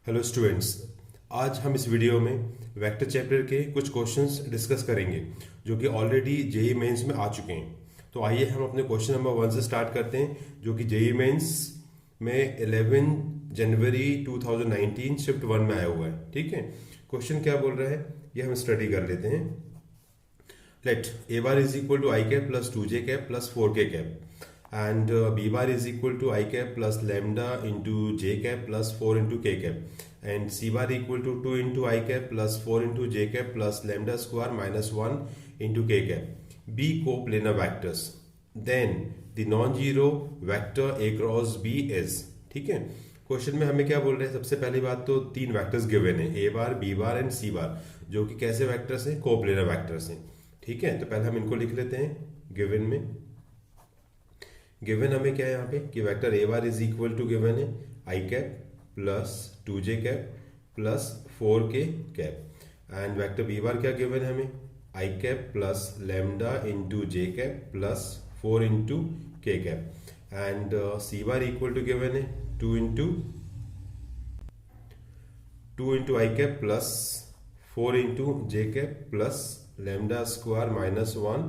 Hello students, आज हम इस वीडियो में वेक्टर चैप्टर के कुछ क्वेश्चंस डिस्कस करेंगे जो कि ऑलरेडी जेई मेंस में आ चुके हैं। तो आइए हम अपने क्वेश्चन नंबर 1 से स्टार्ट करते हैं, जो कि जेई मेंस में 11 जनवरी 2019 शिफ्ट 1 में आया हुआ है। ठीक है, क्वेश्चन क्या बोल रहा है ये हम स्टडी कर लेते हैं। Let a bar is equal to I cap plus 2j cap plus 4k cap and b bar is equal to I cap plus lambda into j cap plus 4 into k cap and c bar equal to 2 into I cap plus 4 into j cap plus lambda square minus 1 into k cap be coplanar vectors, then the non-zero vector a cross b is। ठीक है, question में हमें क्या बोल रहे हैं? सबसे पहली बात तो तीन वेक्टर्स गिवन है, a bar b bar and c बार, जो कि कैसे वेक्टर्स हैं? कोप्लेनर वेक्टर्स हैं। ठीक है, तो पहले हम इनको लिख लेते हैं गिवन में। गिवन हमें क्या है यहाँ पे कि vector A bar is equal to given है I cap plus 2j cap plus 4k cap and vector B bar क्या गिवन है हमें? I cap plus lambda into J cap plus 4 into K cap and C bar equal to given है 2 into I cap plus 4 into J cap plus lambda square minus 1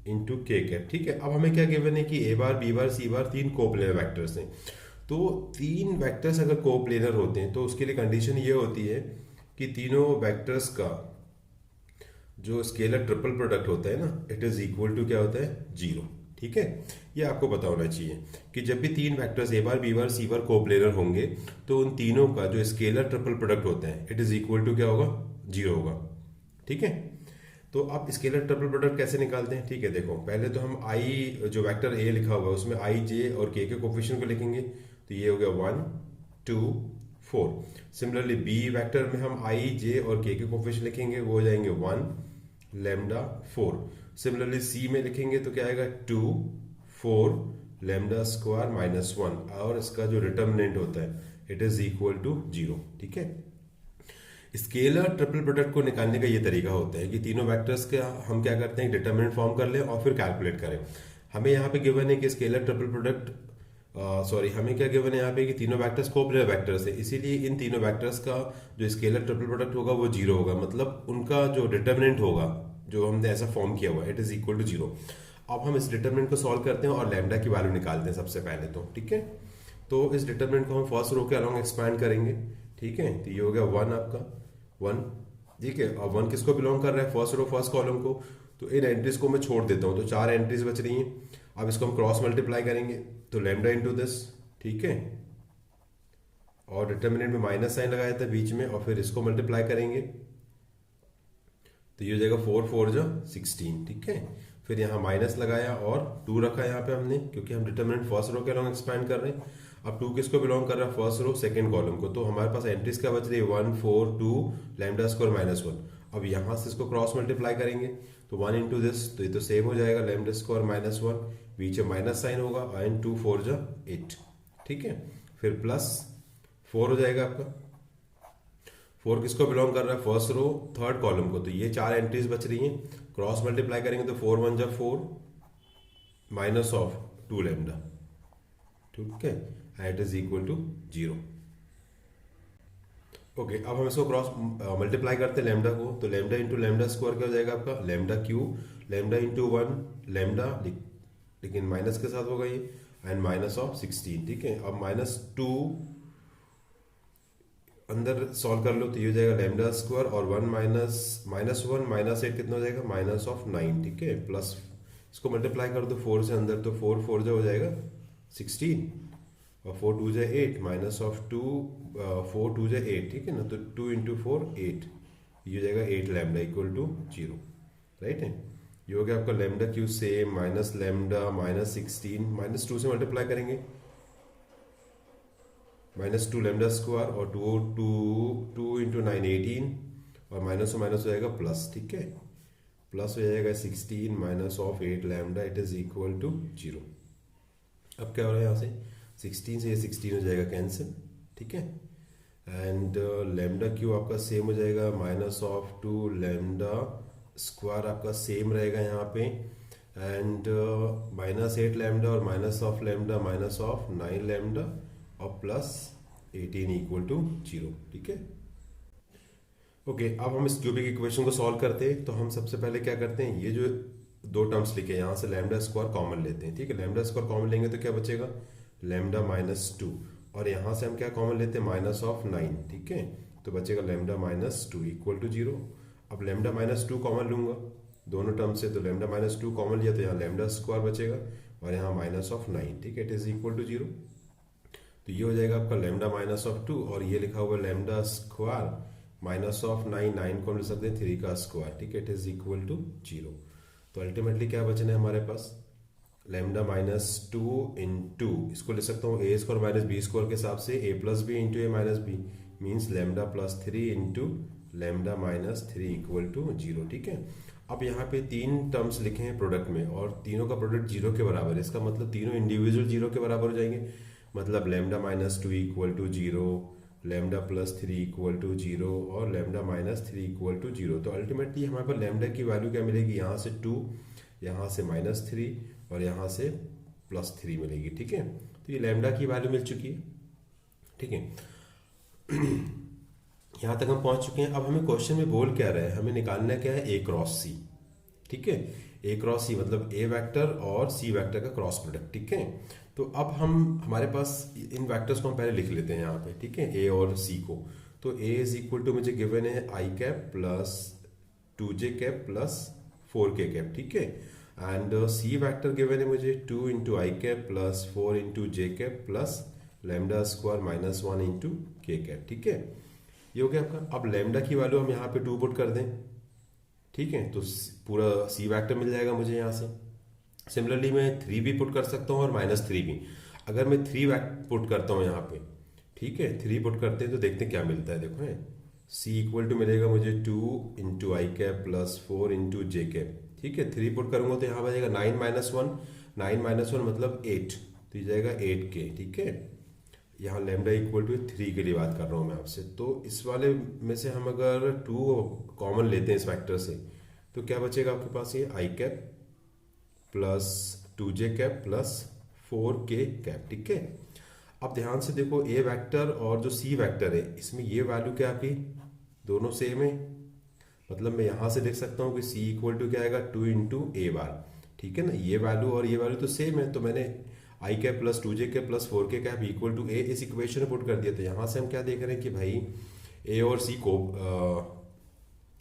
into K cap. ठीक है, अब हमें क्या given है कि A bar B bar C बार तीन coplanar vectors हैं। तो तीन वेक्टर्स अगर कोप्लेनर होते हैं तो उसके लिए कंडीशन ये होती है कि तीनों वेक्टर्स का जो स्केलर ट्रिपल प्रोडक्ट होता है ना, इट इज इक्वल टू क्या होता है? 0। ठीक है, ये आपको पता होना चाहिए कि जब भी तीन vectors A bar B bar C bar coplanar होंगे तो उन तीनों का जो स्केलर ट्रिपल प्रोडक्ट होता है इट इज इक्वल टू क्या होगा? 0 होगा। ठीक है, तो आप स्केलर ट्रिपल प्रोडक्ट कैसे निकालते हैं? ठीक है, देखो पहले तो हम आई जो वेक्टर ए लिखा हुआ है उसमें आई जे और के कोफिशिएंट को लिखेंगे, तो ये हो गया 1 2 4। सिमिलरली बी वेक्टर में हम आई जे और के कोफिशिएंट लिखेंगे, वो हो जाएंगे 1 लैम्डा 4। सिमिलरली सी में लिखेंगे तो क्या आएगा? 2 4 लैम्डा स्क्वायर माइनस 1 और इसका जो डिटर्मिनेंट होता है इट इज इक्वल टू 0। ठीक है, स्केलर ट्रिपल प्रोडक्ट को निकालने का ये तरीका होता है कि तीनों वेक्टर्स का हम क्या करते हैं? डिटरमिनेंट फॉर्म कर लें और फिर कैलकुलेट करें। हमें यहाँ पे गिवन है कि स्केलर ट्रिपल प्रोडक्ट हमें क्या गिवन है यहाँ पे कि तीनों वेक्टर्स कोप्लेनर वेक्टर्स है, इसीलिए इन तीनों वेक्टर्स का जो स्केलर ट्रिपल प्रोडक्ट होगा वो 0 होगा, मतलब उनका जो डिटरमिनेंट होगा जो हमने ऐसा फॉर्म किया हुआ है इट इज इक्वल टू 0। अब हम इस डिटरमिनेंट को सॉल्व करते हैं और लैम्डा की वैल्यू निकालते हैं सबसे पहले तो। ठीक है, तो इस डिटरमिनेंट को हम फर्स्ट रो के अलॉन्ग एक्सपैंड करेंगे। ठीक है, तो ये हो गया 1 आपका 1। ठीक है, अब 1 किसको बिलोंग कर रहा है? फर्स्ट रो फर्स्ट कॉलम को। तो इन एंट्रीज को मैं छोड़ देता हूं, तो 4 एंट्रीज बच रही हैं। अब इसको हम क्रॉस मल्टीप्लाई करेंगे तो लैम्डा इंटू दिस। ठीक है, और डिटर्मिनेंट में माइनस साइन लगाया था बीच में और फिर इसको मल्टीप्लाई करेंगे तो ये हो जाएगा 4 4 जो 16। ठीक है, फिर यहाँ माइनस लगाया और 2 रखा यहाँ पे हमने, क्योंकि हम डिटर्मिनेंट फर्स्ट रो के अलॉन्ग एक्सपैंड कर रहे हैं। अब 2 किसको बिलोंग कर रहा है? फर्स्ट रो सेकंड कॉलम को। तो हमारे पास एंट्रीज क्या बच रही है? 1 4 2 लैम्डा स्क्वायर माइनस 1। अब यहाँ से इसको क्रॉस मल्टीप्लाई करेंगे तो 1 इंटू दिस, तो ये तो सेम हो जाएगा लैम्डा स्क्वायर माइनस 1, बीच में माइनस साइन होगा एंड 2 4 जो 8। ठीक है, फिर प्लस 4 हो जाएगा आपका। 4 किसको बिलोंग कर रहा है? फर्स्ट रो थर्ड कॉलम को। तो ये 4 एंट्रीज बच रही हैं, क्रॉस मल्टीप्लाई करेंगे तो 4 1 जब 4 माइनस ऑफ 2 लैम्डा। ठीक है, it is equal to 0। Okay, अब हम इसको क्रॉस मल्टीप्लाई करते हैं लैम्डा को, तो लैम्डा इंटू लैम्डा स्क्वायर क्या हो जाएगा आपका? Lambda cube, lambda into 1 lambda, लेकिन माइनस के साथ होगा ये, एंड माइनस ऑफ 16। ठीक है, अब -2 अंदर सॉल्व कर लो तो ये हो जाएगा लैम्डा स्क्वायर और 1 माइनस 1 माइनस 8 कितना हो जाएगा? Minus of 9। ठीक है, प्लस इसको मल्टीप्लाई कर दो 4 से अंदर, तो 4 4 जो हो जाएगा 16 और 4 2 जो 8 माइनस ऑफ 2 4 2 जो 8। ठीक है ना, तो 2 इंटू 4 8, ये हो जाएगा 8 लैम्डा इक्वल टू 0। राइट है, ये हो गया आपका लैम्डा क्यू से माइनस लैम्डा माइनस 16 माइनस 2 से मल्टीप्लाई करेंगे -2 लैम्डा स्क्वायर और 2 इंटू 9 18 और माइनस हो जाएगा प्लस। ठीक है, प्लस हो जाएगा 16 minus of 8 lambda it is equal to 0। अब क्या हो रहा है यहाँ से? 16 से ये 16 हो जाएगा कैंसिल। ठीक है, एंड लैम्डा क्यू आपका सेम हो जाएगा माइनस ऑफ 2 लैम्डा स्क्वायर आपका सेम रहेगा यहाँ पे, एंड -8 लैम्डा और minus of lambda minus of 9 lambda और प्लस 18 इक्वल टू 0। ठीक है, ओके। अब हम इस क्यूबिक इक्वेशन को सॉल्व करते हैं। तो हम सबसे पहले क्या करते हैं, ये जो दो टर्म्स लिखे यहाँ से लैम्डा स्क्वायर कॉमन लेते हैं। ठीक है, लैम्डा स्क्वायर कॉमन लेंगे तो क्या बचेगा, लैम्डा माइनस 2, और यहाँ से हम क्या कॉमन लेते हैं, माइनस ऑफ 9। ठीक है, तो बचेगा लैम्डा माइनस 2 इक्वल टू 0। अब लैम्डा माइनस 2 कॉमन लूंगा दोनों टर्म से, तो लैम्डा माइनस 2 कॉमन लिया तो यहाँ लैम्डा स्क्वायर बचेगा और यहाँ माइनस ऑफ 9। ठीक है, इट इज इक्वल टू 0। तो ये हो जाएगा आपका लैम्डा माइनस ऑफ 2, और ये लिखा हुआ लैम्डा स्क्वायर माइनस ऑफ 9, 9 को हम लिख सकते हैं 3 का स्क्वायर। ठीक है, इट इज इक्वल टू 0। तो अल्टीमेटली क्या बचना है हमारे पास, लैम्डा माइनस 2 इंटू, इसको लिख सकता हूँ A square minus B square के हिसाब से, A plus B into A minus B means lambda plus 3 into lambda minus 3 equal to 0। ठीक है, अब यहाँ पे तीन टर्म्स लिखे हैं प्रोडक्ट में, और तीनों का प्रोडक्ट 0 के बराबर है। इसका मतलब तीनों इंडिविजुअल 0 के बराबर हो जाएंगे। मतलब lambda minus 2 equal to 0, lambda plus 3 equal to 0 और लैम्डा माइनस 3 इक्वल टू 0। तो अल्टीमेटली हमारे पास लैम्डा की वैल्यू क्या मिलेगी, यहाँ से 2, यहाँ से माइनस 3 और यहाँ से प्लस 3 मिलेगी। ठीक है, तो ये लैम्डा की वैल्यू मिल चुकी है। ठीक है, यहाँ तक हम पहुंच चुके हैं। अब हमें क्वेश्चन में बोल क्या रहा है, हमें निकालना क्या है, ए क्रॉस सी। ठीक है, ए क्रॉस सी मतलब ए वेक्टर और सी वेक्टर का क्रॉस प्रोडक्ट। ठीक है, तो अब हमारे पास इन वेक्टर्स को हम पहले लिख लेते हैं यहाँ पे। ठीक है, ए और सी को। तो ए इज इक्वल टू मुझे गिवन है I cap plus 2j cap plus 4k cap. ठीक है, एंड सी वेक्टर गिवन है मुझे 2 into I cap plus 4 into J cap plus lambda square minus 1 into K cap. ठीक है, ये हो गया आपका। अब लैम्डा की वैल्यू हम यहाँ पे 2 पुट कर दें। ठीक है, तो पूरा सी वेक्टर मिल जाएगा मुझे यहाँ से। सिमिलरली मैं 3 भी पुट कर सकता हूँ और माइनस 3 भी। अगर मैं 3 पुट करता हूँ यहाँ पे, ठीक है, 3 पुट करते हैं तो देखते हैं क्या मिलता है। देखो है, सी इक्वल टू मिलेगा मुझे 2 into I cap plus 4 into J cap. ठीक है, 3 पुट करूंगा तो यहाँ बचेगा 9 माइनस 1, 9 माइनस 1 मतलब 8, तो ये जाएगा 8k। ठीक है, यहाँ लैम्डा इक्वल टू 3 के लिए बात कर रहा हूँ मैं आपसे। तो इस वाले में से हम अगर 2 कॉमन लेते हैं इस फैक्टर से, तो क्या बचेगा आपके पास, ये I cap plus 2j cap plus 4k cap. ठीक है, अब ध्यान से देखो, ए वेक्टर और जो सी वेक्टर है इसमें ये वैल्यू क्या आपकी दोनों सेम है। मतलब मैं यहां से लिख सकता हूं कि सी इक्वल टू क्या आएगा, 2 इंटू ए बार। ठीक है ना, ये वैल्यू और ये वैल्यू तो सेम है, तो मैंने I cap plus 2j cap plus 4k cap equal to A इस इक्वेशन में पुट कर दिया। तो यहां से हम क्या देख रहे हैं कि भाई ए और सी को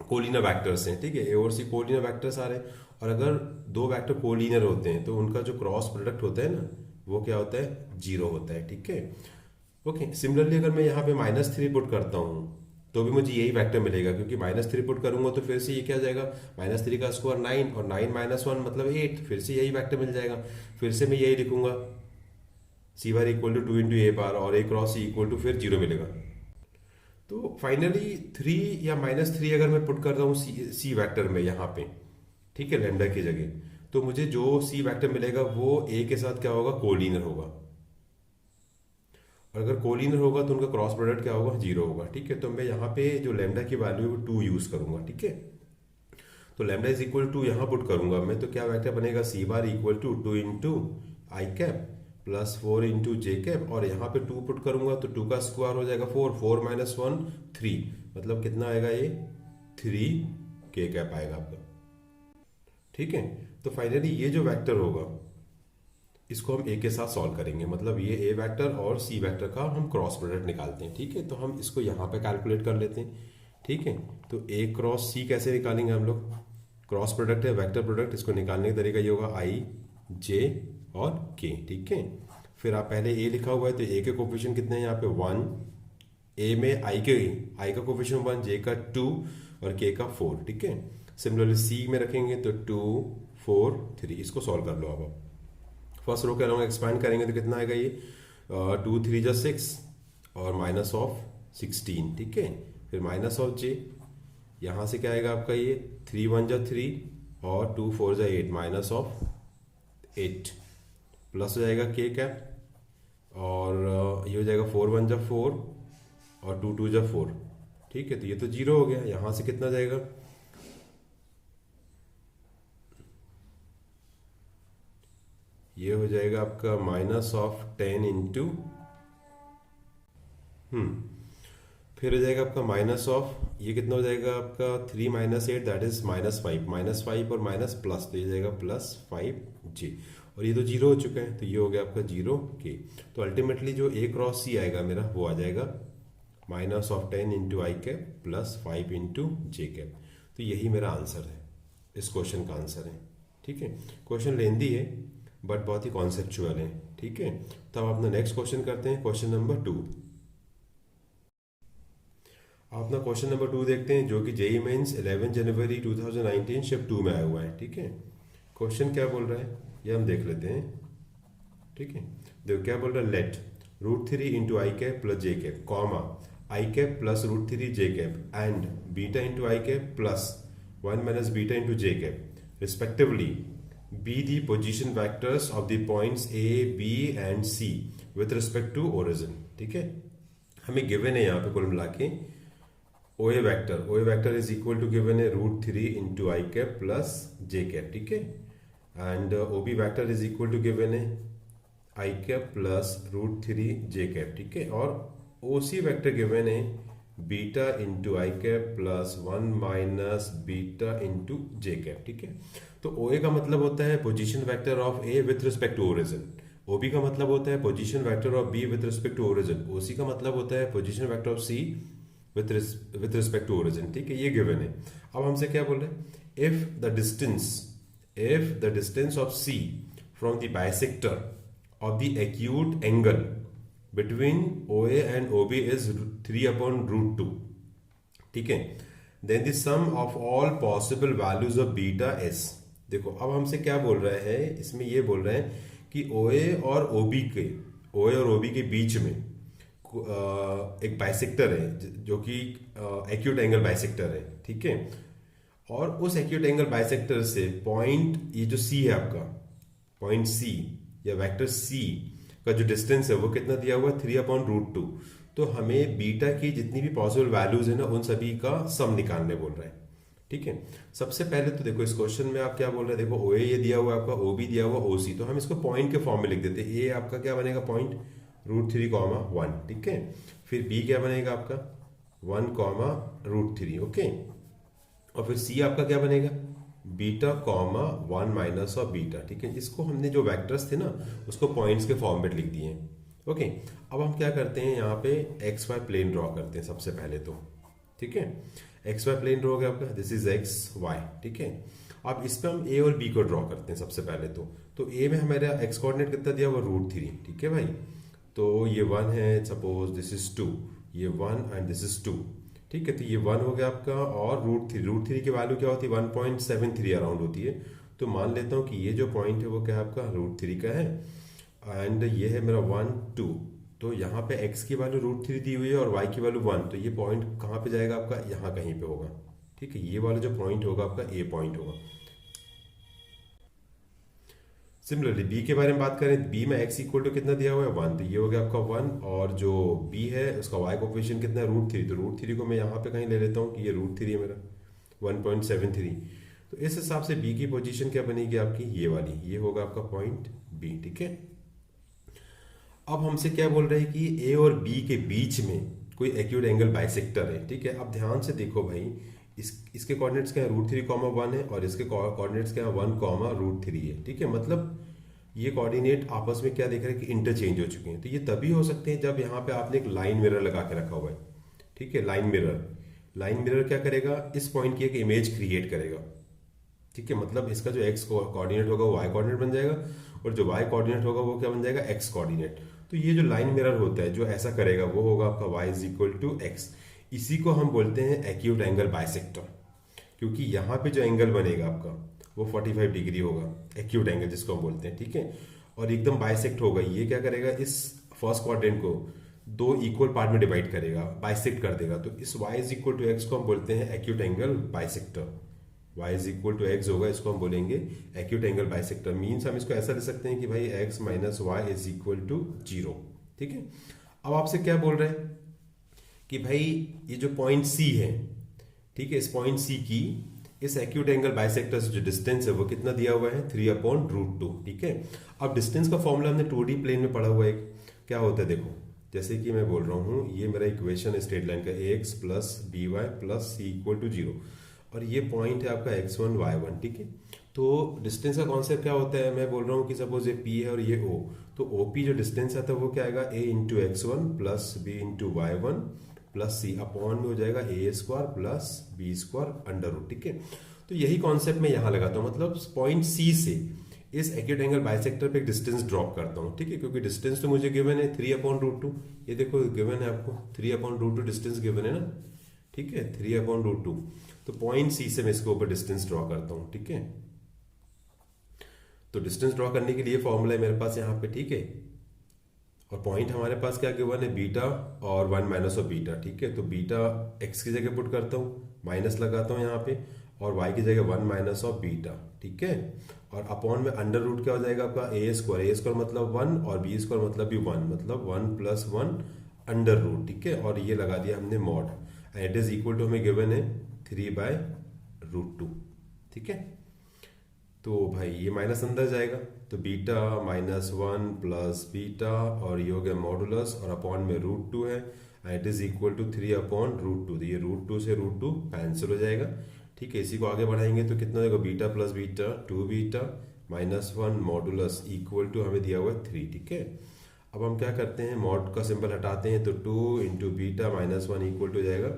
कोलिनियर वैक्टर्स हैं। ठीक है, ए और सी कोलिनियर वैक्टर्स आ रहे हैं, और अगर दो वेक्टर कोलिनियर होते हैं तो उनका जो क्रॉस प्रोडक्ट होता है ना, वो क्या होता है, 0 होता है। ठीक है, ओके। सिमिलरली अगर मैं यहाँ पे माइनस 3 पुट करता हूँ तो भी मुझे यही वेक्टर मिलेगा, क्योंकि माइनस 3 पुट करूंगा तो फिर से ये क्या जाएगा, माइनस 3 का स्क्वायर 9 और 9 माइनस 1 मतलब 8, फिर से यही वेक्टर मिल जाएगा। फिर से मैं यही लिखूंगा, सी बार इक्वल टू 2 इंटू ए बार और ए क्रॉस सी इक्वल टू फिर 0 मिलेगा। तो फाइनली 3 या माइनस 3 अगर मैं पुट करता हूँ सी वेक्टर में यहाँ पे, ठीक है, लैम्डा की जगह, तो मुझे जो सी वेक्टर मिलेगा वो ए के साथ क्या होगा, कोलिनियर होगा। और अगर कोलिनियर होगा तो उनका क्रॉस प्रोडक्ट क्या होगा, 0 होगा। ठीक है, तो मैं यहाँ पे जो लैम्डा की वैल्यू है वो 2 यूज करूंगा। ठीक है, तो लैम्डा इज इक्वल टू यहाँ पुट करूंगा मैं, तो क्या वेक्टर बनेगा, C bar equal to 2 into I cap plus 4 into J cap, और यहाँ पे 2 पुट करूंगा तो 2 का स्क्वायर हो जाएगा 4, 4 माइनस 1 3, मतलब कितना आएगा, ये 3k कैप आएगा आपका। ठीक है, तो फाइनली ये जो वेक्टर होगा इसको हम ए के साथ सॉल्व करेंगे। मतलब ये ए वेक्टर और सी वेक्टर का हम क्रॉस प्रोडक्ट निकालते हैं। ठीक है, तो हम इसको यहाँ पे कैलकुलेट कर लेते हैं। ठीक है, तो ए क्रॉस सी कैसे निकालेंगे हम लोग, क्रॉस प्रोडक्ट है वेक्टर प्रोडक्ट, इसको निकालने का तरीका ये होगा आई जे और के। ठीक है, फिर आप पहले ए लिखा हुआ है तो ए के कोफिशिएंट कितने हैं यहाँ पे 1, ए में आई का कोफिशिएंट 1, जे का 2 और के का 4। ठीक है, सिमिलरली सी में रखेंगे तो 2 4 3, इसको सॉल्व कर लो आप। फर्स्ट रो के अलावा एक्सपांड करेंगे तो कितना आएगा, ये 2 3 जा 6 और माइनस ऑफ 16। ठीक है, फिर माइनस ऑफ जे, यहां से क्या आएगा आपका, ये 3 1 जा 3 और 2 4 जा 8 माइनस ऑफ 8, प्लस हो जाएगा के कैप, और ये हो जाएगा 4 1 जा 4 और 2 2 जा 4। ठीक है, तो ये तो 0 हो गया। यहां से कितना जाएगा, ये हो जाएगा आपका माइनस ऑफ 10 इंटू फिर हो जाएगा आपका माइनस ऑफ, ये कितना हो जाएगा आपका 3 माइनस 8 दैट इज -5, -5 और माइनस प्लस, तो ये जाएगा +5j, और ये तो जीरो हो चुका है, तो ये हो गया आपका 0k। तो अल्टीमेटली जो a क्रॉस c आएगा मेरा वो आ जाएगा -10 into I cap plus 5 into J cap. तो यही मेरा आंसर है, इस क्वेश्चन का आंसर है। ठीक है, क्वेश्चन लेंदी है बट बहुत ही कॉन्सेप्चुअल है। ठीक है, तो अब अपना नेक्स्ट क्वेश्चन करते हैं, क्वेश्चन नंबर 2। अपना क्वेश्चन नंबर 2 देखते हैं, जो कि जेईई मेंस 11 जनवरी 2019 शिफ्ट 2 में आया हुआ है। ठीक है, क्वेश्चन क्या बोल रहा है ये हम देख लेते हैं। ठीक है, देखो क्या बोल रहा है, let √3 into I cap plus J cap comma I cap plus √3 J cap and beta into I cap plus 1 minus beta into J cap respectively be the position vectors of the points A B and C with respect to origin. ठीक है, हमें given है यहाँ पे कुल मिला के OA vector is equal to given है √3 into I cap plus J cap. ठीक है, and OB vector is equal to given है I cap plus √3 J cap. ठीक है, और OC वेक्टर गिवन है beta into I cap plus 1 minus beta into J cap. ठीक है, तो OA का मतलब होता है position vector of A with respect to origin, OB का मतलब होता है position vector of B with respect to origin, OC का मतलब होता है position vector of C with respect to origin. ठीक है, ये गिवन है। अब हमसे क्या बोल रहे हैं, if the distance of C from the bisector of the acute angle between OA and OB is 3/√2। ठीक है, then the sum of all possible values of beta S। देखो अब हमसे क्या बोल रहा है, इसमें ये बोल रहे हैं कि OA और OB के बीच में एक बाइसेक्टर है जो कि एक्यूट एंगल बाइसेक्टर है। ठीक है, और उस एक्यूट एंगल बाइसेक्टर से पॉइंट, ये जो C है आपका पॉइंट C या वेक्टर C का जो डिस्टेंस है वो कितना दिया हुआ है 3/√2। तो हमें बीटा की जितनी भी पॉसिबल वैल्यूज है ना उन सभी का सम निकालने बोल रहा है। ठीक है, सबसे पहले तो देखो इस क्वेश्चन में आप क्या बोल रहे हैं, देखो OA ये दिया हुआ है आपका, OB दिया हुआ OC, तो हम इसको पॉइंट के फॉर्म में लिख देते हैं। A आपका क्या बनेगा पॉइंट √3, 1। ठीक है, फिर B क्या बनेगा आपका 1, √3। ओके, और फिर C आपका क्या बनेगा बीटा 1 माइनस ऑफ बीटा। ठीक है, इसको हमने जो वेक्टर्स थे ना उसको पॉइंट्स के फॉर्म में लिख दिए। ओके, अब हम क्या करते हैं यहाँ पे XY प्लेन ड्रॉ करते हैं सबसे पहले तो। ठीक है, XY प्लेन ड्रॉ हो गया आपका, दिस इज XY। ठीक है, अब इस पे हम A और B को ड्रॉ करते हैं सबसे पहले तो A में हमारा x कोऑर्डिनेट कितना दिया हुआ √3। ठीक है भाई, तो ये 1 है, सपोज दिस इज 2, ये 1 एंड दिस इज 2। ठीक है, तो ये 1 हो गया आपका, और √3 की वैल्यू क्या होती है 1.73 अराउंड होती है। तो मान लेता हूँ कि ये जो पॉइंट है वो क्या है आपका √3 का है, एंड ये है मेरा 1, 2। तो यहाँ पे x की वैल्यू √3 दी हुई है और y की वैल्यू 1, तो ये पॉइंट कहाँ पे जाएगा आपका, यहाँ कहीं पे होगा। ठीक है, ये वाला जो पॉइंट होगा आपका A पॉइंट होगा। सिमिलरली B के बारे में बात करें, B में x इक्वल टू कितना दिया हुआ है 1, तो ये हो गया आपका 1, और जो B है उसका y कोफिशिएंट कितना है √3, तो √3 को मैं यहाँ पे कहीं ले लेता हूँ कि ये √3 है मेरा 1.73। तो इस हिसाब से B की पोजीशन क्या बनेगी आपकी, ये वाली, ये होगा आपका पॉइंट B। ठीक है, अब हमसे क्या बोल रहे हैं कि A और B के बीच में कोई एक्यूट एंगल बाइसेक्टर है। ठीक है, अब ध्यान से देखो भाई, इसके कोऑर्डिनेट्स क्या है √3, 1 है, और इसके कोऑर्डिनेट्स क्या है 1, √3 है। ठीक है, मतलब ये कोऑर्डिनेट आपस में क्या देख रहे हैं कि इंटरचेंज हो चुके हैं। तो ये तभी हो सकते हैं जब यहाँ पे आपने एक लाइन मिरर लगा के रखा हुआ है। ठीक है, लाइन मिरर क्या करेगा, इस पॉइंट की एक इमेज क्रिएट करेगा। ठीक है, मतलब इसका जो x कोऑर्डिनेट होगा वो y कोऑर्डिनेट बन जाएगा, और जो y कोऑर्डिनेट होगा वो क्या बन जाएगा x कोऑर्डिनेट। तो ये जो लाइन मिरर होता है जो ऐसा करेगा वो होगा आपका y is equal to x। इसी को हम बोलते हैं एक्यूट एंगल बाइसेक्टर, क्योंकि यहाँ पे जो एंगल बनेगा आपका वो 45 डिग्री होगा, एक्यूट एंगल जिसको हम बोलते हैं। ठीक है, और एकदम बाइसेक्ट होगा, ये क्या करेगा इस फर्स्ट क्वाड्रेंट को 2 इक्वल पार्ट में डिवाइड करेगा, बाइसेक्ट कर देगा। तो इस y is equal to X को हम बोलते हैं acute angle bisector. y is equal to X होगा, इसको हम बोलेंगे एक्यूट एंगल बाइसेक्टर। मीन्स हम इसको ऐसा लिख सकते हैं कि भाई x minus y is equal to 0। ठीक है, अब आपसे क्या बोल रहे हैं कि भाई ये जो पॉइंट C है, ठीक है, इस पॉइंट C की इस एक्यूट एंगल बाइसेक्टर से जो डिस्टेंस है वो कितना दिया हुआ है 3/√2। ठीक है, अब डिस्टेंस का फॉर्मूला हमने 2D प्लेन में पढ़ा हुआ है, क्या होता है देखो, जैसे कि मैं बोल रहा हूँ ये मेरा इक्वेशन है स्ट्रेट लाइन का ax plus b y plus c equal to 0, और ये पॉइंट है आपका x1 y1, ठीक है। तो डिस्टेंस का कॉन्सेप्ट क्या होता है, मैं बोल रहा हूँ कि सपोज ये p है और ये o, तो OP जो डिस्टेंस आता है वो क्या आएगा a into x1 plus b into y1 plus c upon में हो जाएगा a square plus b square under root, ठीक है। तो यही कॉन्सेप्ट मैं यहाँ लगाता हूँ, मतलब पॉइंट C से इस एक्यूट एंगल बाइसेक्टर पे एक डिस्टेंस ड्रॉप करता हूँ, ठीक है, क्योंकि डिस्टेंस तो मुझे गिवन है 3/√2, ये देखो गिवन है आपको 3/√2 डिस्टेंस गिवन है ना, ठीक है, 3/√2। तो पॉइंट सी से मैं इसके ऊपर डिस्टेंस ड्रॉ करता हूँ, ठीक है। तो डिस्टेंस ड्रॉ करने के लिए फॉर्मूला है मेरे पास यहाँ पे, ठीक है, और पॉइंट हमारे पास क्या गिवन है, बीटा और 1 माइनस ऑफ बीटा, ठीक है। तो बीटा एक्स की जगह पुट करता हूँ, माइनस लगाता हूँ यहाँ पे, और वाई की जगह 1 माइनस ऑफ बीटा, ठीक है। और अपॉन में अंडर रूट क्या हो जाएगा आपका ए स्क्वायर मतलब 1 और बी स्क्वायर मतलब भी 1, मतलब 1 प्लस 1 अंडर रूट, ठीक है। और ये लगा दिया हमने mod, and it is equal to हमें गिवन है 3/√2, ठीक है। तो भाई ये माइनस अंदर जाएगा, तो बीटा माइनस 1 प्लस बीटा और ये हो गया मॉडुलस, और अपॉन में √2 है, and it is equal to 3/√2। तो ये √2 से √2 कैंसिल हो जाएगा, ठीक है। इसी को आगे बढ़ाएंगे तो कितना हो जाएगा, beta plus beta 2 beta minus 1 modulus equal to हमें दिया हुआ है 3, ठीक है। अब हम क्या करते हैं, मॉड का सिंबल हटाते हैं, तो 2 into beta minus 1 equal to हो जाएगा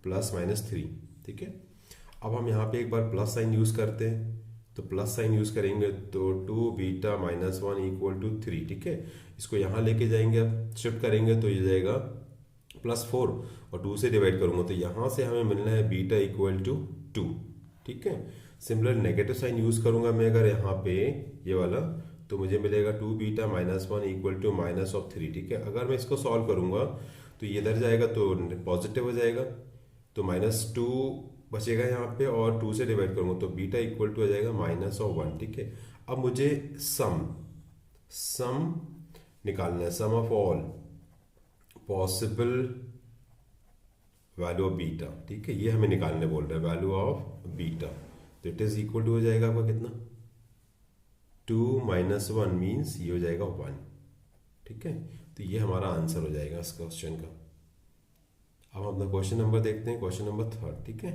प्लस माइनस 3, ठीक है। अब हम यहाँ पे एक बार प्लस साइन यूज करते हैं, तो प्लस साइन यूज करेंगे तो 2 बीटा माइनस 1 इक्वल टू 3, ठीक है। इसको यहाँ लेके जाएंगे, अब शिफ्ट करेंगे तो ये जाएगा +4, और 2 से डिवाइड करूंगा तो यहाँ से हमें मिलना है बीटा इक्वल टू 2, ठीक है। सिमिलर नेगेटिव साइन यूज करूंगा मैं अगर यहाँ पे ये वाला, तो मुझे मिलेगा 2 beta minus 1 equal to minus of 3, ठीक है। अगर मैं इसको सॉल्व करूंगा तो ये इधर जाएगा तो पॉजिटिव हो जाएगा, तो -2 बचेगा यहाँ पे, और 2 से डिवाइड करूंगा तो बीटा इक्वल टू हो जाएगा -1, ठीक है। अब मुझे सम निकालना है, sum of all possible value of beta, ठीक है, ये हमें निकालने बोल रहा है, वैल्यू ऑफ बीटा। तो इट इज इक्वल टू हो जाएगा आपका कितना, 2 माइनस 1 मीन्स ये हो जाएगा 1, ठीक है। तो ये हमारा आंसर हो जाएगा इस क्वेश्चन का। अब अपना क्वेश्चन नंबर देखते हैं, क्वेश्चन नंबर 3, ठीक है।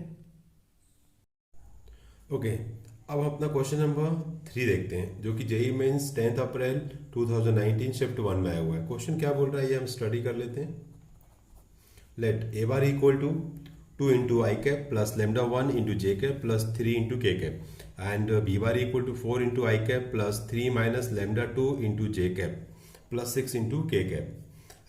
ओके, अब हम अपना क्वेश्चन नंबर 3 देखते हैं, जो कि जेईई मेंस 10 अप्रैल 2019 शिफ्ट 1 में आया हुआ है। क्वेश्चन क्या बोल रहा है ये हम स्टडी कर लेते हैं। Let A bar equal to 2 into I cap plus lambda 1 into J cap plus 3 into K cap, and B bar equal to 4 into I cap plus 3 minus lambda 2 into J cap plus 6 into K cap,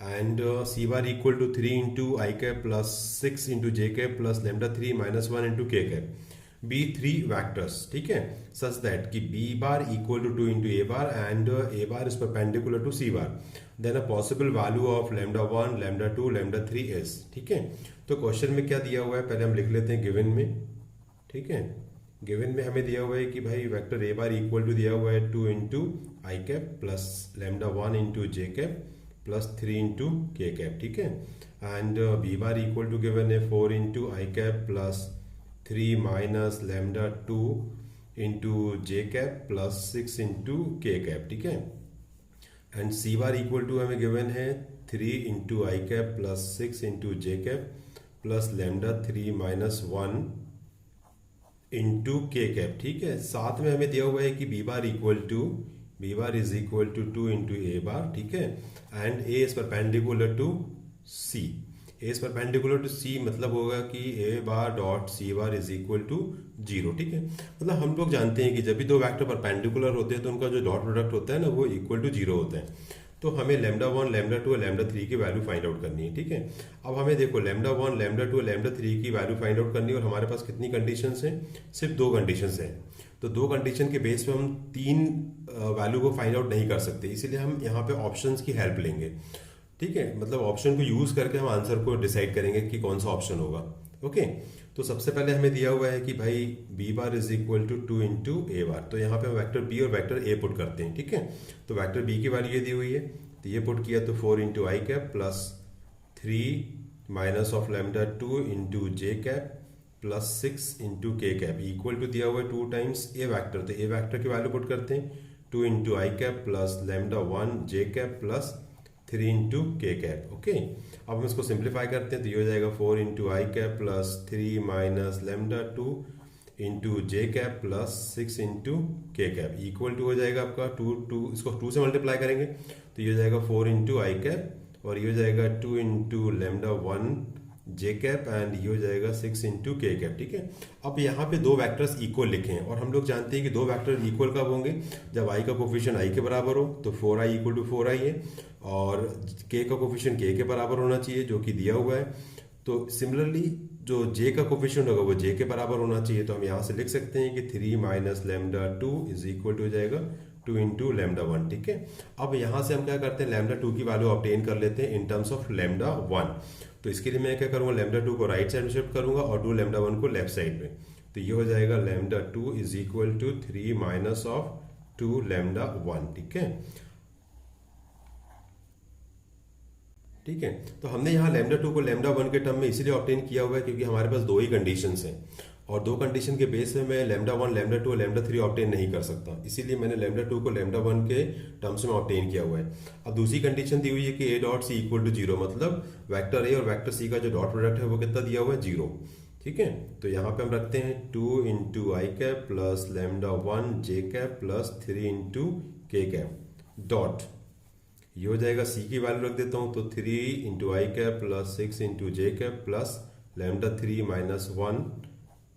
and C bar equal to 3 into I cap plus 6 into J cap plus lambda 3 minus 1 into K cap, B 3 vectors, ठीक है, such that कि B bar equal to 2 into A bar and a bar is perpendicular to c bar, then a possible value of lambda 1 lambda 2 lambda 3 is, ठीक है। तो question में क्या दिया हुआ है पहले हम लिख लेते हैं गिवन में, ठीक है। गिवन में हमें दिया हुआ है कि भाई vector A bar equal to दिया हुआ है 2 into I cap plus lambda 1 into J cap plus 3 into K cap, ठीक है, and B bar equal to given है 4 into I cap plus 3 minus lambda 2 into J cap plus 6 into K cap, ठीक है, and C bar equal to हमें given है 3 into I cap plus 6 into J cap plus lambda 3 minus 1 into K cap, ठीक है। साथ में हमें दिया हुआ है कि B bar is equal to 2 into A bar, ठीक है, and A is perpendicular to C. A is perpendicular to C मतलब होगा कि A bar dot C bar is equal to 0, ठीक है। मतलब हम लोग जानते हैं कि जब भी दो वेक्टर परपेंडिकुलर होते हैं तो उनका जो डॉट प्रोडक्ट होता है ना वो इक्वल टू 0 होता है। तो हमें लेमडा 1 लेमडा 2 और लेमडा 3 की वैल्यू फाइंड आउट करनी है, ठीक है। अब हमें देखो लेमडा 1 लेमडा 2 लेमडा 3 की वैल्यू फाइंड आउट करनी है, और हमारे पास कितनी कंडीशंस हैं, सिर्फ 2 कंडीशंस हैं। तो 2 कंडीशन के बेस पे हम 3 वैल्यू को फाइंड आउट नहीं कर सकते, इसीलिए हम यहाँ पे ऑप्शंस की हेल्प लेंगे, ठीक है। मतलब ऑप्शन को यूज करके हम आंसर को डिसाइड करेंगे कि कौन सा ऑप्शन होगा। ओके, तो सबसे पहले हमें दिया हुआ है कि भाई B bar is equal to 2 into A bar, तो यहाँ पे हम वेक्टर बी और वेक्टर ए पुट करते हैं, ठीक है। तो वेक्टर बी की वैल्यू ये दी हुई है, तो ये पुट किया तो 4 into I cap plus 3 minus of lambda 2 into J cap plus 6 into K cap equal to दिया हुआ है 2 टाइम्स ए वैक्टर, तो ए वैक्टर की वैल्यू पुट करते हैं 2 into I cap plus lambda 1 J cap plus 3 into K cap. Okay, अब हम इसको सिंप्लीफाई करते हैं तो ये हो जाएगा 4 into I cap plus 3 minus lambda 2 into J cap plus 6 into K cap equal to हो जाएगा आपका 2 इसको 2 से मल्टीप्लाई करेंगे तो ये हो जाएगा 4 इंटू आई कैप और ये हो जाएगा 2 into lambda 1 J cap and ये हो जाएगा 6 इंटू के कैप। ठीक है, अब यहाँ पे दो वेक्टर्स इक्वल लिखे हैं और हम लोग जानते हैं कि दो वेक्टर इक्वल कब होंगे, जब आई का कोफिशिएंट आई के बराबर हो तो 4i इक्वल टू 4i है और के का कोफिशिएंट के बराबर होना चाहिए जो कि दिया हुआ है। तो सिमिलरली जो जे का कोफिशिएंट होगा वो जे के बराबर होना चाहिए, तो हम यहाँ से लिख सकते हैं कि 3 minus lambda 2 is equal to हो जाएगा 2 इंटू लेमडा 1। ठीक है, अब यहाँ से हम क्या करते हैं, लेमडा 2 की वैल्यू ऑब्टेन कर लेते हैं इन टर्म्स ऑफ लेमडा 1। तो इसके लिए मैं क्या करूँगा, लेमडा 2 को राइट साइड में शिफ्ट करूंगा और 2 लेमडा 1 को लेफ्ट साइड में। तो ये हो जाएगा lambda 2 is equal to 3 minus of 2 lambda 1। ठीक है, ठीक है, तो हमने यहाँ लेमडा 2 को लेमडा 1 के टर्म में इसीलिए ऑब्टेन किया हुआ है क्योंकि हमारे पास दो ही कंडीशंस हैं और दो कंडीशन के बेस में मैं लेमडा 1 लेमडा 2 लेमडा 3 ऑब्टेन नहीं कर सकता, इसीलिए मैंने लेमडा 2 को लेमडा 1 के टर्म्स में ऑब्टेन किया हुआ है। अब दूसरी कंडीशन दी हुई है कि a dot c equal to 0, मतलब वेक्टर ए और वेक्टर सी का जो डॉट प्रोडक्ट है वो कितना दिया हुआ है, 0। ठीक है, तो यहाँ पे हम रखते हैं 2 into I cap plus lambda 1 J cap plus 3 into K cap dot, ये हो जाएगा सी की वैल्यू रख देता हूं तो 3 into I cap plus 6 into J cap plus lambda 3 minus 1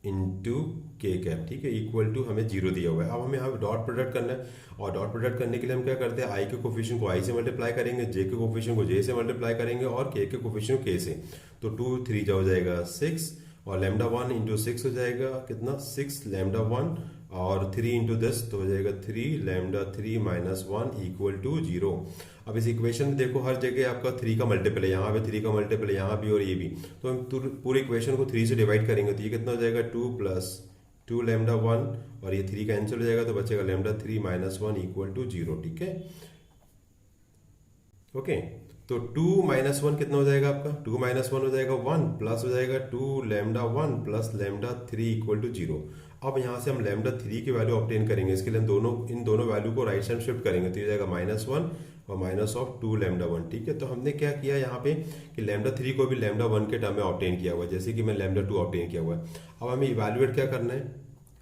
into K cap. ठीक है, इक्वल टू हमें 0 दिया हुआ है। अब हमें यहाँ डॉट प्रोडक्ट करना है और डॉट प्रोडक्ट करने के लिए हम क्या करते हैं, आई के कोफिशिएंट को आई से मल्टीप्लाई करेंगे, जे के कोफिशिएंट को जे से मल्टीप्लाई करेंगे और के कोफिशिएंट को के से। तो 2 3 हो जाएगा 6 और लेमडा 1 इंटू 6 हो जाएगा कितना, 6 लेमडा 1 और 3 इंटू 10 तो हो जाएगा 3 लेमडा 3 माइनस 1 इक्वल टू 0। अब इस इक्वेशन में देखो हर जगह आपका 3 का मल्टीपल है, यहाँ पे 3 का मल्टीपल है, यहाँ भी और ये भी, तो हम पूरे इक्वेशन को 3 से डिवाइड करेंगे तो ये कितना हो जाएगा 2 प्लस 2 लेमडा 1 और ये 3 कैंसिल हो जाएगा तो बचेगा लेमडा 3 माइनस 1 इक्वल टू 0। ठीक है, ओके, तो 2 माइनस 1 कितना हो जाएगा आपका, 2 माइनस 1 हो जाएगा 1 प्लस हो जाएगा 2 lambda 1 plus lambda 3 equal to 0। अब यहाँ से हम लेमडा 3 की वैल्यू ऑब्टेन करेंगे, इसके लिए हम इन दोनों वैल्यू को राइट साइड शिफ्ट करेंगे तो ये जाएगा -1 और माइनस ऑफ 2 लेमडा 1। ठीक है, तो हमने क्या किया यहाँ पे कि लेमडा 3 को भी लेमडा 1 के टर्म में ऑब्टेन किया हुआ है, जैसे कि मैं लेमडा 2 ऑब्टेन किया हुआ है। अब हमें इवैल्यूएट क्या करना है,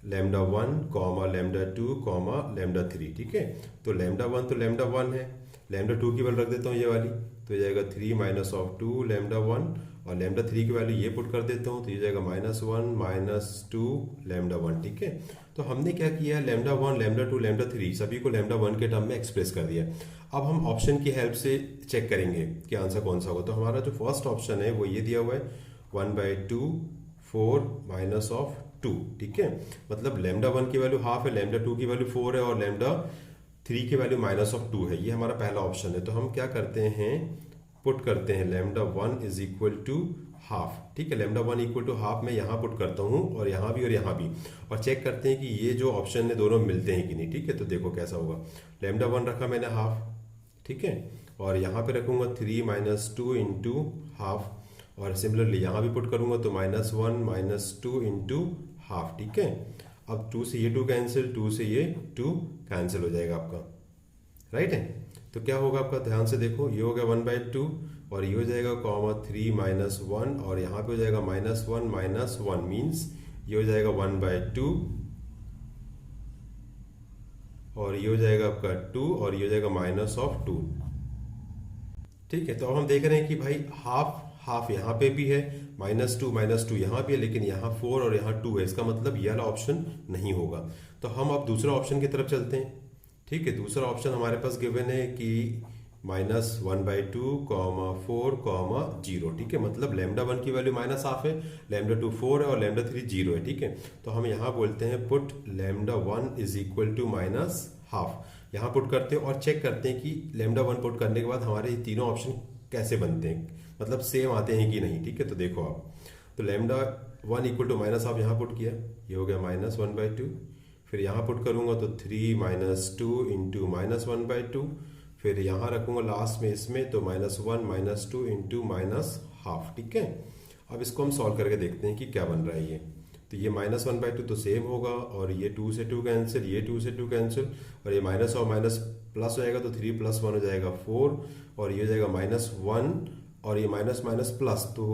lambda 1 comma lambda 2 comma lambda 3। ठीक है, तो लेमडा 1 तो लेमडा 1 है, लेमडा 2 की वैल्यू रख देता हूँ ये वाली, तो ये जाएगा 3 माइनस ऑफ 2 लेमडा 1 और लेमडा 3 की वैल्यू ये पुट कर देता हूँ तो ये जाएगा -1 माइनस 2 लेमडा 1। ठीक है, तो हमने क्या किया, लेमडा 1 लेमडा 2 लेमडा 3 सभी को लेमडा 1 के टर्म में एक्सप्रेस कर दिया। अब हम ऑप्शन की हेल्प से चेक करेंगे कि आंसर कौन सा होगा। तो हमारा जो फर्स्ट ऑप्शन है वो ये दिया हुआ है 1/2 4 माइनस ऑफ 2। ठीक है, मतलब लेमडा 1 की वैल्यू हाफ है, लेमडा 2 की वैल्यू 4 है और लेमडा 3 की वैल्यू माइनस ऑफ 2 है, ये हमारा पहला ऑप्शन है। तो हम क्या करते हैं, पुट करते हैं lambda 1 is equal to half. ठीक है, लेमडा 1 इक्वल टू हाफ मैं यहाँ पुट करता हूँ और यहाँ भी और चेक करते हैं कि ये जो ऑप्शन है दोनों मिलते हैं कि नहीं। ठीक है, तो देखो कैसा होगा, लेमडा 1 रखा मैंने हाफ, ठीक है, और यहाँ पे रखूंगा 3 माइनस 2 इंटू हाफ और सिमिलरली यहाँ भी पुट करूंगा तो -1 माइनस 2 इंटू हाफ। ठीक है, अब 2 से ये 2 कैंसिल, 2 से ये 2 कैंसिल हो जाएगा आपका, राइट है। तो क्या होगा आपका, ध्यान से देखो, ये हो गया 1/2 और ये हो जाएगा कॉमा 3 माइनस 1 और यहाँ पे हो जाएगा -1 माइनस 1 मीन्स ये हो जाएगा 1/2 और ये हो जाएगा आपका 2 और ये हो जाएगा माइनस ऑफ 2। ठीक है, तो अब हम देख रहे हैं कि भाई हाफ यहाँ पे भी है, -2 यहाँ भी है, लेकिन यहाँ 4 और यहाँ 2 है, इसका मतलब ये वाला ऑप्शन नहीं होगा। तो हम अब दूसरा ऑप्शन की तरफ चलते हैं। ठीक है, दूसरा ऑप्शन हमारे पास गिवन है कि -1/2 4 0। ठीक है, मतलब लेमडा 1 की वैल्यू -हाफ है, लेमडा 2 4 है और लेमडा 3 0 है। ठीक है, तो हम यहाँ बोलते हैं put lambda 1 is equal to -half, यहाँ पुट करते हैं और चेक करते हैं कि लेमडा 1 पुट करने के बाद हमारे तीनों ऑप्शन कैसे बनते हैं, मतलब सेम आते हैं कि नहीं। ठीक है, तो देखो आप, तो लेमडा 1 इक्वल टू -हाफ यहाँ पुट किया, ये हो गया -1/2, फिर यहाँ पुट करूंगा तो 3 माइनस 2 इंटू -1/2, फिर यहाँ रखूंगा लास्ट में इसमें तो -1 माइनस 2 इंटू -हाफ। ठीक है, अब इसको हम सॉल्व करके देखते हैं कि क्या बन रहा है ये। तो ये -1/2 तो सेम होगा, और ये 2 से 2 कैंसिल, ये 2 से 2 कैंसिल, और ये माइनस और माइनस प्लस हो जाएगा, तो 3 + 1 हो जाएगा 4, और ये हो जाएगा -1, और ये माइनस माइनस प्लस, तो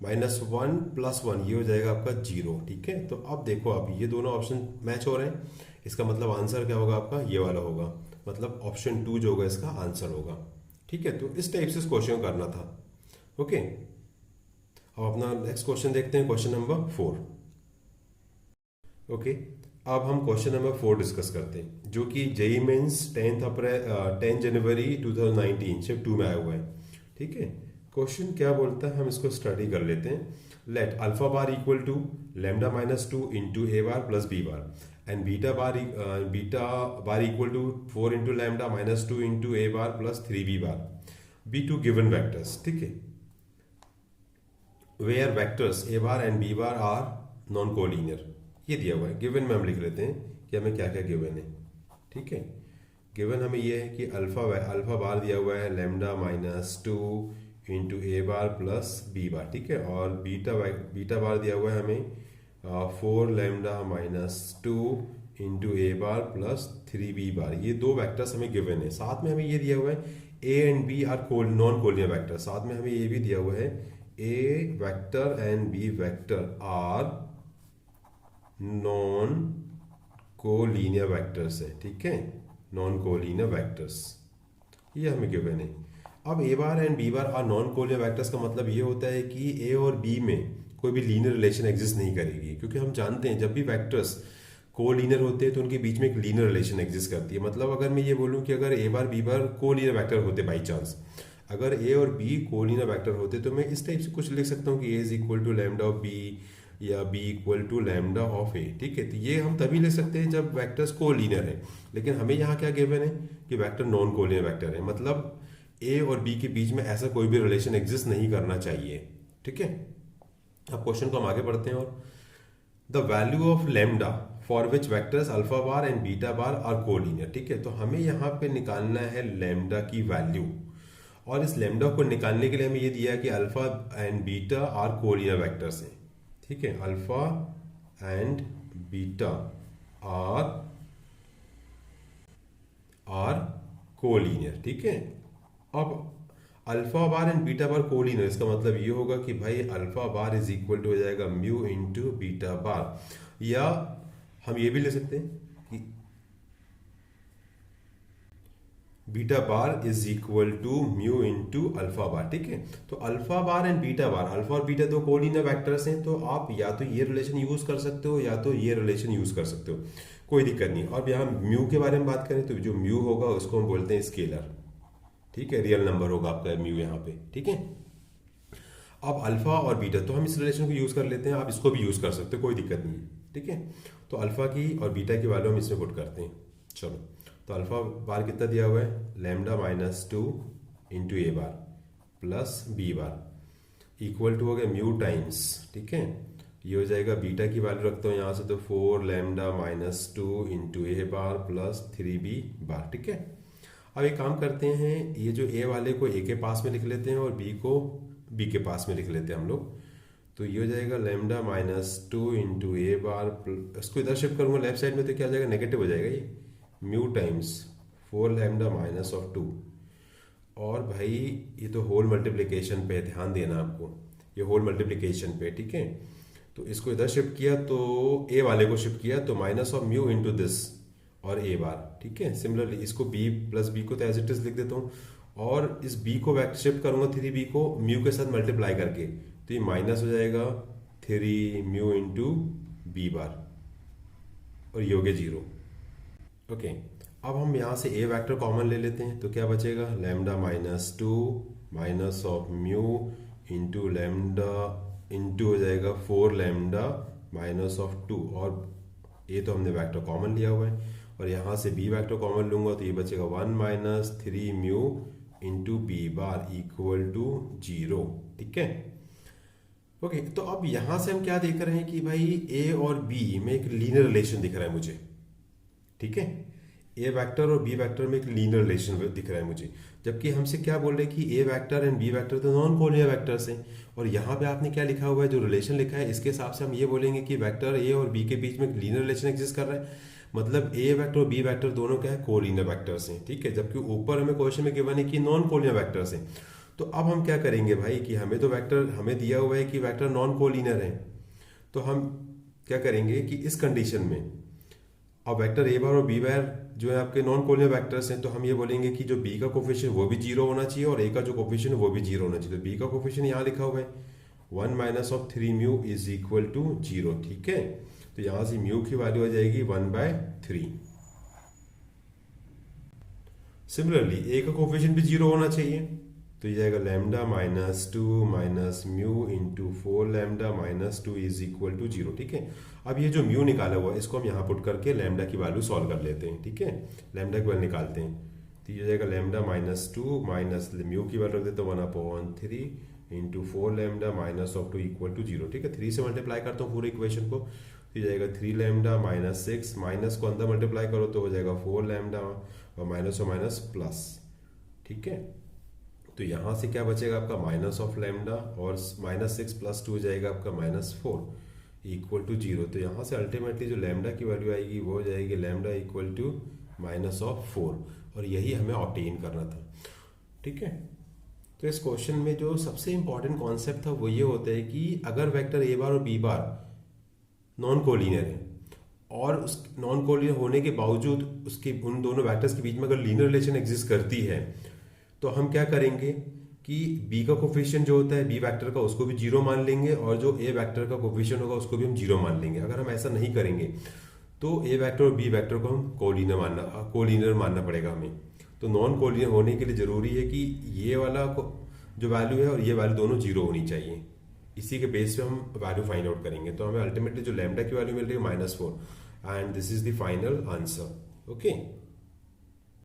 -1 + 1 ये हो जाएगा आपका 0। ठीक है, तो अब देखो, अब ये दोनों ऑप्शन मैच हो रहे हैं, इसका मतलब आंसर क्या होगा आपका, ये वाला होगा, मतलब ऑप्शन 2 जो होगा इसका आंसर होगा। ठीक है, तो इस टाइप से इस क्वेश्चन करना था। ओके, अब अपना नेक्स्ट क्वेश्चन देखते हैं, क्वेश्चन नंबर 4। ओके, अब हम क्वेश्चन नंबर 4 डिस्कस करते हैं, जो कि जेई मेंस 10 जनवरी 2019 शिफ्ट 2 में आया हुआ है। ठीक है, क्वेश्चन क्या बोलता है हम इसको स्टडी कर लेते हैं। Let alpha bar equal to lambda -2 into A bar plus b bar, and beta bar equal to 4 into lambda -2 into A bar plus 3b bar be two given vectors. ठीक है, where vectors a bar and B bar are non collinear. ये दिया हुआ है, given में हम लिख लेते हैं कि हमें क्या क्या गिवन है। ठीक है, गिवन हमें ये है कि अल्फा बार दिया हुआ है लैम्डा -2 इंटू ए बार प्लस बी बार। ठीक है, और बीटा बार दिया हुआ है हमें 4 लैम्डा -2 इंटू ए बार प्लस 3b बार। ये दो वैक्टर्स हमें गिवन है। साथ में हमें ये दिया हुआ है A and B are non collinear vector. साथ में हमें ये भी दिया हुआ है A vector and B vector are non collinear vectors है। ठीक है, नॉन कोलिनियर वैक्टर्स, ये हमें गिवन है। अब A bar and B bar are non collinear vectors का मतलब ये होता है कि ए और बी में कोई भी लीनियर रिलेशन एग्जिस्ट नहीं करेगी, क्योंकि हम जानते हैं जब भी वैक्टर्स कोलिनियर होते हैं तो उनके बीच में एक लीनियर रिलेशन एग्जिस्ट करती है। मतलब अगर मैं ये बोलूं कि अगर ए बार बी बार कोलिनियर वैक्टर होते बाई चांस, अगर ए और बी कोलिनियर वैक्टर होते तो मैं इस टाइप से कुछ लिख सकता हूँ कि A is equal to lambda of B या B equal to lambda of A. ठीक है, तो ये हम तभी ले सकते हैं जब वैक्टर्स कोलिनियर है। लेकिन हमें यहाँ क्या गिवन है कि वैक्टर नॉन कोलिनियर वैक्टर है, मतलब ए और बी के बीच में ऐसा कोई भी रिलेशन एग्जिस्ट नहीं करना चाहिए। ठीक है, अब क्वेश्चन को हम आगे बढ़ते हैं। और the value of lambda for which vectors alpha bar and beta bar are collinear. ठीक है, तो हमें यहाँ पे निकालना है लैम्डा की वैल्यू, और इस लैम्डा को निकालने के लिए हमें ये दिया है कि alpha and beta are collinear vectors हैं। ठीक है, alpha and beta are collinear. ठीक है, अब alpha bar and beta bar collinear, इसका मतलब ये होगा कि भाई alpha bar is equal to हो जाएगा म्यू इंटू बीटा बार, या हम ये भी ले सकते हैं कि beta bar is equal to mu into alpha bar. ठीक है, तो alpha bar and beta bar, alpha और बीटा दो कोलिनियर वेक्टर्स हैं, तो आप या तो ये रिलेशन यूज कर सकते हो या तो ये रिलेशन यूज कर सकते हो, कोई दिक्कत नहीं। और यहाँ म्यू के बारे में बात करें तो जो म्यू होगा उसको हम बोलते हैं स्केलर। ठीक है, रियल नंबर होगा आपका म्यू यहाँ पे। ठीक है, अब अल्फा और बीटा, तो हम इस रिलेशन को यूज कर लेते हैं, आप इसको भी यूज कर सकते हो, कोई दिक्कत नहीं है। ठीक है, तो अल्फा की और बीटा की वैल्यू हम इसमें पुट करते हैं। चलो, तो अल्फा बार कितना दिया हुआ है lambda -2 into A bar plus b bar equal to हो गया म्यू टाइम्स। ठीक है, ये हो जाएगा बीटा की वैल्यू रखता हूँ यहाँ से, तो 4 लैम्डा -2 इंटू ए बार प्लस 3b बार। ठीक है, अब एक काम करते हैं, ये जो ए वाले को ए के पास में लिख लेते हैं और बी को बी के पास में लिख लेते हैं हम लोग। तो ये हो जाएगा लैम्डा -2 इंटू ए बार, इसको इधर शिफ्ट करूंगा लेफ्ट साइड में तो क्या हो जाएगा, नेगेटिव हो जाएगा ये म्यू टाइम्स 4 लैम्डा -2। और भाई ये तो होल मल्टीप्लिकेशन पे ध्यान देना आपको, ये होल मल्टीप्लिकेशन पे। ठीक है, तो इसको इधर शिफ्ट किया तो ए वाले को शिफ्ट किया तो minus of mu into this और ए बार। ठीक है, सिमिलरली इसको बी प्लस बी को तो एज इट इज लिख देता हूँ, और इस बी को वेक्टर शिफ्ट करूंगा 3b को म्यू के साथ मल्टीप्लाई करके, तो ये माइनस हो जाएगा 3 म्यू इंटू बी बार, और ये हो गया 0। ओके, अब हम यहाँ से ए वेक्टर कॉमन ले लेते हैं, तो क्या बचेगा lambda -2 minus of mu into lambda into हो जाएगा 4 लैम्डा -2, और ए तो हमने वेक्टर कॉमन लिया हुआ है, और यहाँ से बी वेक्टर कॉमन लूंगा तो ये बचेगा 1 - 3 mu into b bar equal to 0। ठीक है, ओके, तो अब यहाँ से हम क्या देख रहे हैं कि भाई ए और बी में एक लीनियर रिलेशन दिख रहा है मुझे। ठीक है, ए वेक्टर और बी वेक्टर में एक लीनियर रिलेशन दिख रहा है मुझे, जबकि हमसे क्या बोल रहे हैं कि ए वेक्टर एंड बी वेक्टर तो नॉन कोलिनियर वेक्टर्स हैं। और यहाँ पे आपने क्या लिखा हुआ है, जो रिलेशन लिखा है, इसके हिसाब से हम ये बोलेंगे कि वेक्टर ए और बी के बीच में एक लीनियर रिलेशन एग्जिस्ट कर रहा है, मतलब ए वेक्टर और बी वेक्टर दोनों क्या है, कोलिनियर वेक्टर्स हैं, ठीक है। जबकि ऊपर हमें क्वेश्चन में गिवन है कि नॉन कोलिनियर वेक्टर्स हैं। तो अब हम क्या करेंगे भाई कि हमें तो वेक्टर हमें दिया हुआ है कि वेक्टर नॉन कोलिनियर है, तो हम क्या करेंगे कि इस कंडीशन में अब वेक्टर ए बार और बी बार जो है आपके नॉन कोलिनियर वेक्टर्स हैं, तो हम ये बोलेंगे कि जो बी का कोफिशिएंट वो भी जीरो होना चाहिए और ए का जो कोफिशिएंट है वो भी जीरो होना चाहिए। तो बी का कोफिशिएंट यहाँ लिखा हुआ है 1 minus of 3 mu is equal to 0, ठीक है। तो यहाँ से म्यू की वैल्यू आ जाएगी 1/3। सिमिलरली ए का कोफिशिएंट भी जीरो होना चाहिए, तो ये जाएगा lambda minus 2 minus mu into 4 lambda minus 2 is equal to 0, ठीक है। अब ये जो म्यू निकाला हुआ है इसको हम यहाँ पुट करके लैम्डा की वैल्यू सॉल्व कर लेते हैं, ठीक है। लैम्डा की वैल्यू निकालते हैं, तो ये जाएगा लैम्डा माइनस 2 माइनस म्यू की वैल्यू रख देते हैं 1/3 into 4 lambda minus of 2 equal to 0, ठीक है। 3 से मल्टीप्लाई करता हूँ पूरे इक्वेशन को, तो ये जाएगा 3 लैम्डा माइनस 6, माइनस को अंदर मल्टीप्लाई करो तो हो जाएगा 4 लैम्डा और माइनस प्लस, ठीक है। तो यहाँ से क्या बचेगा आपका माइनस ऑफ लैम्डा और -6 + 2 हो जाएगा आपका -4 इक्वल टू 0। तो यहाँ से अल्टीमेटली जो लैम्डा की वैल्यू आएगी वो हो जाएगी लैम्डा इक्वल टू -4, और यही हमें ऑब्टेन करना था, ठीक है। तो इस क्वेश्चन में जो सबसे इंपॉर्टेंट कॉन्सेप्ट था वो ये होता है कि अगर वेक्टर ए बार और बी बार नॉन कोलिनियर है और उस नॉन कोलिनियर होने के बावजूद उसके उन दोनों वेक्टर्स के बीच में अगर लीनियर रिलेशन एग्जिस्ट करती है, तो हम क्या करेंगे कि b का कोफिशिएंट जो होता है बी वेक्टर का उसको भी जीरो मान लेंगे और जो a वेक्टर का कोफिशिएंट होगा उसको भी हम जीरो मान लेंगे। अगर हम ऐसा नहीं करेंगे तो a वेक्टर और b वेक्टर को हम कोलिनियर मानना पड़ेगा हमें। तो नॉन कोलिनियर होने के लिए जरूरी है कि ये वाला जो वैल्यू है और ये वैल्यू दोनों जीरो होनी चाहिए। इसी के बेस पे हम वैल्यू फाइंड आउट करेंगे। तो हमें अल्टीमेटली जो लैम्डा की वैल्यू मिल रही है -4, and this is the final answer, okay.